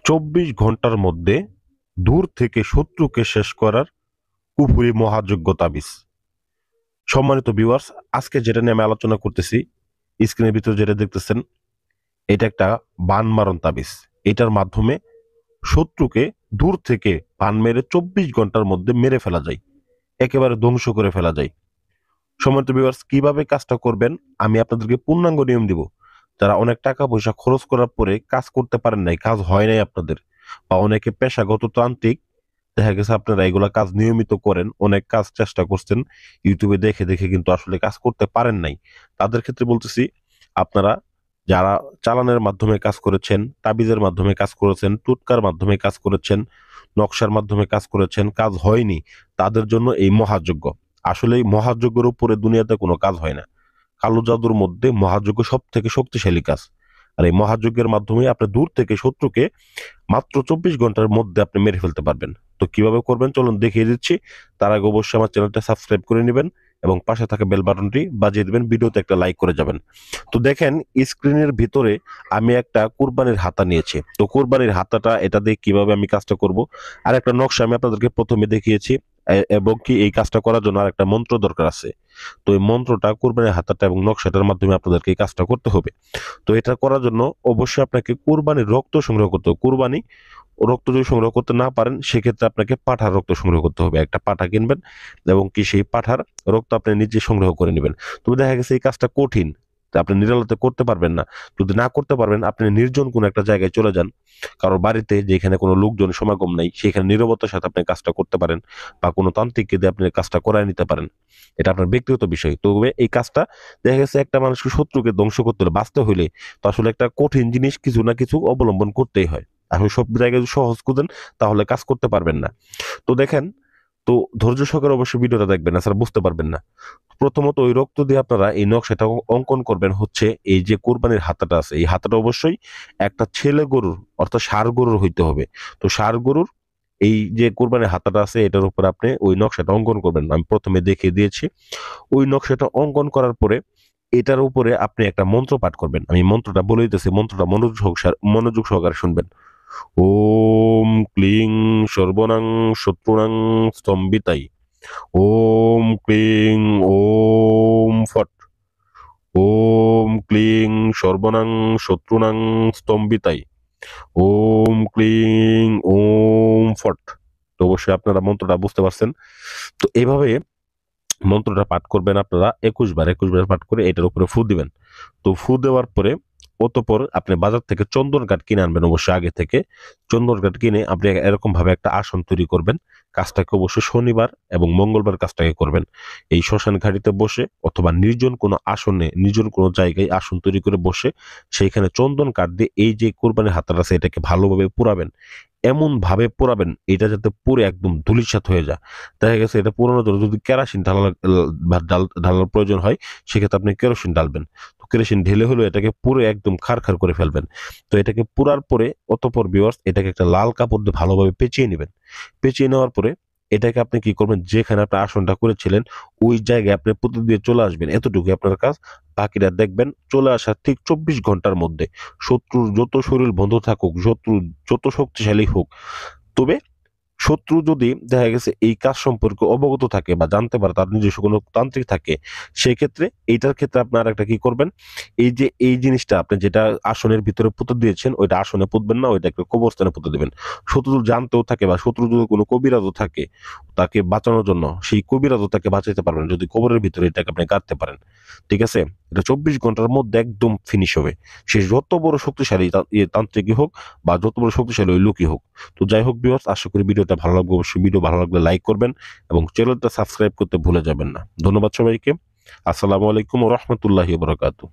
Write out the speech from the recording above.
24 ঘন্টার মধ্যে দূর থেকে শত্রুকে শেষ করার কুফুরি মহাযজ্ঞ তাবিজ। সম্মানিত ভিউয়ার্স, আজকে যেটা নিয়ে আমি আলোচনা করতেছি, স্ক্রিনের ভিতরে যেটা দেখতেছেন, এটা একটা বান মারণ তাবিজ। এটার মাধ্যমে শত্রুকে দূর থেকে বান মেরে 24 ঘন্টার মধ্যে মেরে ফেলা যায়, একেবারে ধ্বংস করে ফেলা যায়। সম্মানিত ভিউয়ার্স, কিভাবে কাজটা করবেন আমি আপনাদেরকে পূর্ণাঙ্গ নিয়ম দিব। যারা অনেক টাকা পয়সা খরচ করার পরে কাজ করতে পারেন নাই, কাজ হয় নাই আপনাদের, বা অনেকে পেশাগত তান্ত্রিক, দেখা গেছে আপনারা এগুলা কাজ নিয়মিত করেন, অনেক কাজ চেষ্টা করছেন, ইউটিউবে দেখে দেখে কিন্তু আসলে কাজ করতে পারেন নাই, তাদের ক্ষেত্রে বলতেছি, আপনারা যারা চালানের মাধ্যমে কাজ করেছেন, তাবিজের মাধ্যমে কাজ করেছেন, টুটকার মাধ্যমে কাজ করেছেন, নকশার মাধ্যমে কাজ করেছেন, কাজ হয়নি, তাদের জন্য এই মহাযজ্ঞ। আসলে এই মহাযজ্ঞের উপরে দুনিয়াতে কোনো কাজ হয় না। কালো জাদুর মধ্যে মহাযজ্ঞ সব থেকে শক্তিশালী কাজ। আর এই মহাযজ্ঞের মাধ্যমে আপনি দূর থেকে শত্রুকে মাত্র 24 ঘন্টার মধ্যে আপনি মেরে ফেলতে পারবেন। তো কিভাবে করবেন চলুন দেখিয়ে দিচ্ছি। তার আগে অবশ্যই আমার চ্যানেলটা সাবস্ক্রাইব করে নেবেন এবং পাশে থাকা বেল বাটনটি বাজিয়ে দেবেন, ভিডিওতে একটা লাইক করে যাবেন। তো দেখেন, স্ক্রিনের ভিতরে আমি একটা কুরবানির হাতা নিয়েছি। তো কুরবানির হাতাটা, এটা দিয়ে কিভাবে আমি কাজটা করব, আর একটা নকশা আমি আপনাদেরকে প্রথমে দেখিয়েছি, এবং কি এই কাজটা করার জন্য আর একটা মন্ত্র দরকার আছে। তো এই মন্ত্রটা, কুরবানির হাতাটা এবং নকশাটার মাধ্যমে আপনাদেরকে এই কাজটা করতে হবে। তো এটা করার জন্য অবশ্যই আপনাকে কুরবানির রক্ত সংগ্রহ করতে হবে। কুরবানি রক্ত যদি সংগ্রহ করতে না পারেন, সেক্ষেত্রে আপনাকে পাঁঠার রক্ত সংগ্রহ করতে হবে। একটা পাঁঠা কিনবেন এবং কি সেই পাঁঠার রক্ত আপনি নিজে সংগ্রহ করে নেবেন। তবে দেখা গেছে এই কাজটা কঠিন, তা আপনি নিরালাতে করতে পারবেন না। যদি না করতে পারবেন, আপনি নির্জন কোনো একটা জায়গায় চলে যান, কারোর বাড়িতে যেখানে কোনো লোকজন সমাগম নাই, সেখানে নীরবতার সাথে আপনি কাজটা করতে পারেন, বা কোনো তান্ত্রিককে দিয়ে আপনি কাজটা করায় নিতে পারেন। এটা আপনার ব্যক্তিগত বিষয়। তবে এই কাজটা, দেখা গেছে একটা মানুষকে, শত্রুকে ধ্বংস করতে হলে, বাঁচতে হলে, তো আসলে একটা কঠিন জিনিস কিছু না কিছু অবলম্বন করতেই হয়। আসলে সব জায়গায় যদি সহজ খুঁজেন, তাহলে কাজ করতে পারবেন না। তো দেখেন, তো ধৈর্য সহকারে অবশ্যই ভিডিওটা দেখবেন, এছাড়া বুঝতে পারবেন না। প্রথমত ওই রক্ত দিয়ে আপনারা এই নকশাটা অঙ্কন করবেন হচ্ছে, এই যে কোরবানির হাতাটা আছে, এই হাতাটা অবশ্যই একটা ছেলে গরুর, অর্থাৎ ষাঁড় গরুর হইতে হবে। তো ষাঁড় গরুর এই যে কোরবানির হাতাটা আছে, এটার উপর আপনি ওই নকশাটা অঙ্কন করবেন। আমি প্রথমে দেখিয়ে দিয়েছি। ওই নকশাটা অঙ্কন করার পরে এটার উপরে আপনি একটা মন্ত্র পাঠ করবেন। আমি মন্ত্রটা বলে দিতেছি, মন্ত্রটা মনোযোগ সহকারে শুনবেন। ওম ক্লিং সর্বনাং শত্রুনাং স্তম্ভিতাই। ওম ক্লিং ওম ফট। ওম ক্লিং সর্বনাং শত্রুনাং স্তম্ভিতাই। ওম ক্লিং ওম ফট। তো অবশ্যই আপনারা মন্ত্রটা বুঝতে পারছেন। তো এইভাবে মন্ত্রটা পাঠ করবেন আপনারা 21 বার পাঠ করে এটার উপরে ফু দিবেন। তো ফু দেওয়ার পরে অতঃপর আপনি বাজার থেকে চন্দন কাঠ কিনে আনবেন। অবশ্যই আগে থেকে চন্দন কাঠ কিনে আপনি এরকম ভাবে একটা আসন তৈরি করবেন। কাজটাকে অবশ্যই শনিবার এবং মঙ্গলবার কাজটাকে করবেন। এই শ্মশান ঘাটিতে বসে অথবা নির্জন কোনো আসনে, নির্জন কোনো জায়গায় আসন তৈরি করে বসে সেইখানে চন্দন কাঠ দিয়ে এই যে কোরবানির হাতটা আছে, এটাকে ভালোভাবে পুরাবেন। এমন ভাবে পোড়াবেন এটা যাতে পুরো একদম ধূলিসাৎ হয়ে যায়। দেখা গেছে এটা পুরানোর জন্য যদি কেরোসিন ঢালার প্রয়োজন হয়, সেক্ষেত্রে আপনি কেরোসিন ঢালবেন। তো কেরোসিন ঢেলে হলেও এটাকে পুরো একদম খারখার করে ফেলবেন। তো এটাকে পুরার পরে অতঃপর ভিউয়ার্স, এটাকে একটা লাল কাপড় দিয়ে ভালোভাবে পেঁচিয়ে নেবেন। পেঁচিয়ে নেওয়ার পরে এটাকে আপনি কি করবেন, যেখানে আপনি আসনটা করেছিলেন ওই জায়গায় আপনি পুঁতে দিয়ে চলে আসবেন। এতটুকু আপনার কাজ। বাকিটা দেখবেন চলে আসার ঠিক 24 ঘন্টার মধ্যে শত্রুর যত শরীর বন্ধ থাকুক, শত্রু যত শক্তিশালী হোক, তবে শত্রু যদি দেখা গেছে এই কাজ সম্পর্কে অবগত থাকে বা জানতে পারে, তার নিজস্ব কোনো তান্ত্রিক থাকে, সেই ক্ষেত্রে এইটার ক্ষেত্রে আপনার একটা কি করবেন, এই যে এই জিনিসটা আপনি যেটা আসনের ভিতরে পুঁতে দিয়েছেন, ওইটা আসনে পুঁতবেন না, ওইটা একটা কবরস্থানে পুঁতে দেবেন। শত্রু যদি জানতেও থাকে বা শত্রু যদি কোনো কবিরাজও থাকে, তাকে বাঁচানোর জন্য সেই কবিরাজও তাকে বাঁচাতে পারবেন যদি কবরের ভিতরে এটাকে আপনি গাড়তে পারেন। ঠিক আছে? এটা 24 ঘন্টার মধ্যে একদম ফিনিশ হবে। সে যত বড় শক্তিশালী তান্ত্রিকই হোক বা যত বড় শক্তিশালী ওই লোকই হোক। তো যাই হোক ভিউয়ার্স, আশা করি ভিডিওটা ভালো লাগবে। অবশ্যই ভিডিও ভালো লাগলে লাইক করবেন এবং চ্যানেলটা সাবস্ক্রাইব করতে ভুলে যাবেন না। ধন্যবাদ সবাইকে। আসসালামু আলাইকুম ওয়া রাহমাতুল্লাহি ওয়া বারাকাতুহু।